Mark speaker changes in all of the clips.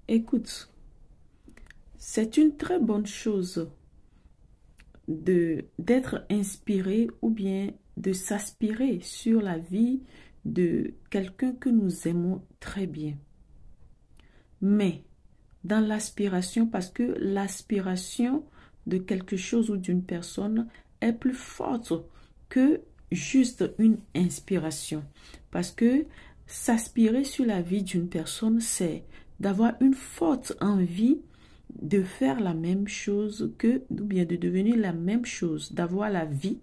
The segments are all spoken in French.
Speaker 1: Écoute, c'est une très bonne chose d'être inspiré ou bien de s'aspirer sur la vie de quelqu'un que nous aimons très bien. Mais dans l'aspiration, parce que l'aspiration de quelque chose ou d'une personne est plus forte que juste une inspiration. Parce que s'aspirer sur la vie d'une personne, c'est d'avoir une forte envie de faire la même chose que, ou bien de devenir la même chose, d'avoir la vie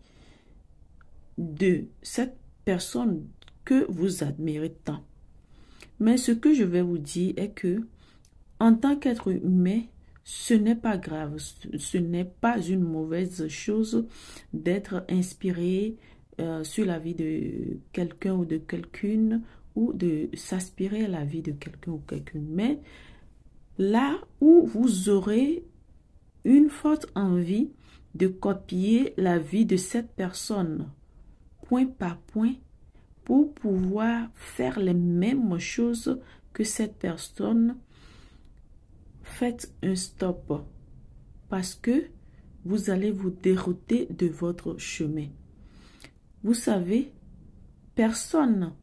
Speaker 1: de cette personne que vous admirez tant. Mais ce que je vais vous dire est que, en tant qu'être humain, ce n'est pas grave, ce n'est pas une mauvaise chose d'être inspiré sur la vie de quelqu'un ou de quelqu'une ou de s'aspirer à la vie de quelqu'un ou quelqu'une. Mais là où vous aurez une forte envie de copier la vie de cette personne, point par point, pour pouvoir faire les mêmes choses que cette personne, faites un stop parce que vous allez vous dérouter de votre chemin. Vous savez, personne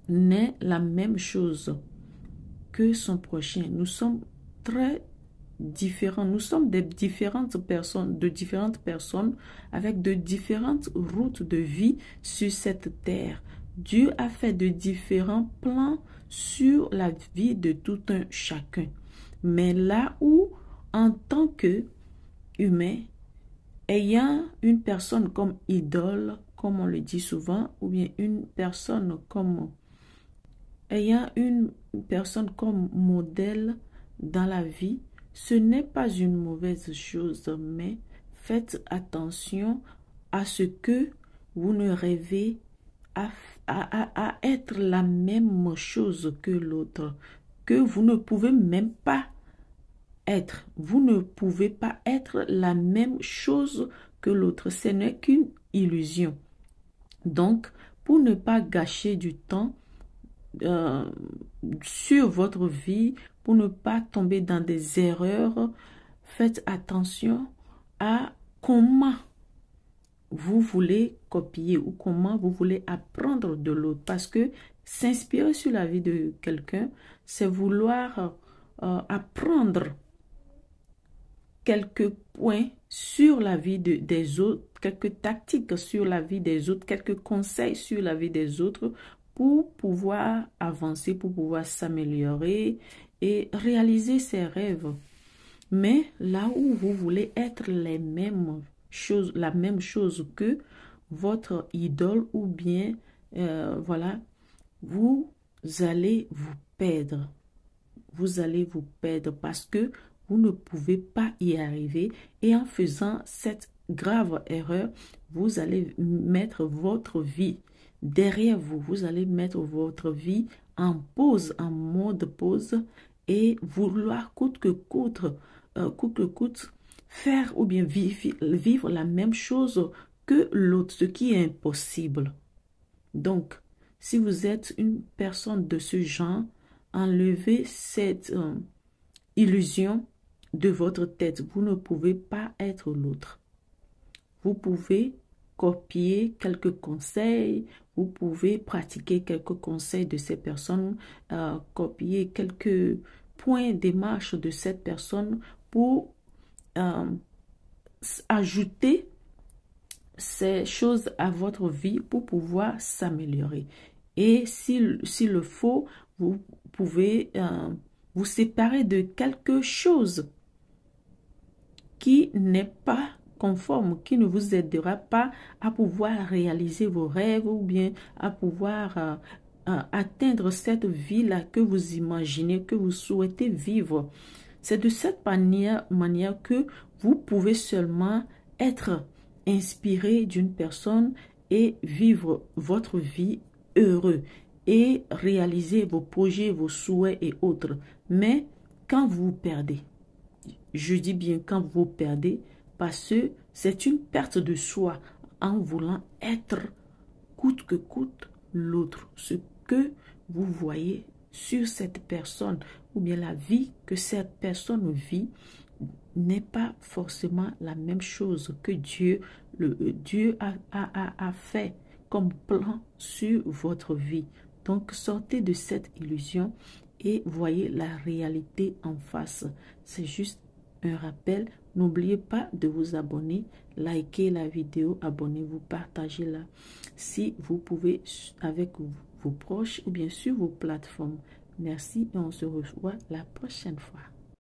Speaker 1: n'est la même chose que son prochain. Nous sommes très différents. Nous sommes de différentes personnes avec de différentes routes de vie sur cette terre. Dieu a fait de différents plans sur la vie de tout un chacun. Mais là où, en tant que humain, ayant une personne comme idole, comme on le dit souvent, ou bien une personne comme ayant une personne comme modèle dans la vie, ce n'est pas une mauvaise chose, mais faites attention à ce que vous ne rêvez à être la même chose que l'autre, que vous ne pouvez même pas être. Vous ne pouvez pas être la même chose que l'autre. Ce n'est qu'une illusion. Donc, pour ne pas gâcher du temps sur votre vie, pour ne pas tomber dans des erreurs, faites attention à comment vous voulez copier ou comment vous voulez apprendre de l'autre. Parce que s'inspirer sur la vie de quelqu'un, c'est vouloir apprendre quelques points sur la vie des autres, quelques tactiques sur la vie des autres, quelques conseils sur la vie des autres pour pouvoir avancer, pour pouvoir s'améliorer et réaliser ses rêves. Mais là où vous voulez être les mêmes choses, la même chose que votre idole ou bien, voilà, vous allez vous perdre. Vous allez vous perdre parce que vous ne pouvez pas y arriver et en faisant cette grave erreur, vous allez mettre votre vie derrière vous. Vous allez mettre votre vie en pause, en mode pause et vouloir coûte que coûte, faire ou bien vivre la même chose que l'autre, ce qui est impossible. Donc, si vous êtes une personne de ce genre, enlevez cette illusion de votre tête. Vous ne pouvez pas être l'autre. Vous pouvez copier quelques conseils, vous pouvez pratiquer quelques conseils de ces personnes, copier quelques points de marche de cette personne pour ajouter ces choses à votre vie pour pouvoir s'améliorer. Et s'il le faut, vous pouvez vous séparer de quelque chose qui n'est pas conforme, qui ne vous aidera pas à pouvoir réaliser vos rêves ou bien à pouvoir atteindre cette vie-là que vous imaginez, que vous souhaitez vivre. C'est de cette manière que vous pouvez seulement être inspiré d'une personne et vivre votre vie heureux et réaliser vos projets, vos souhaits et autres. Mais quand vous perdez, je dis bien quand vous perdez, parce que c'est une perte de soi en voulant être coûte que coûte l'autre, ce que vous voyez sur cette personne ou bien la vie que cette personne vit n'est pas forcément la même chose que Dieu a fait comme plan sur votre vie. Donc, sortez de cette illusion et voyez la réalité en face. C'est juste un rappel. N'oubliez pas de vous abonner, likez la vidéo, abonnez-vous, partagez-la si vous pouvez avec vos proches ou bien sur vos plateformes. Merci et on se revoit la prochaine fois.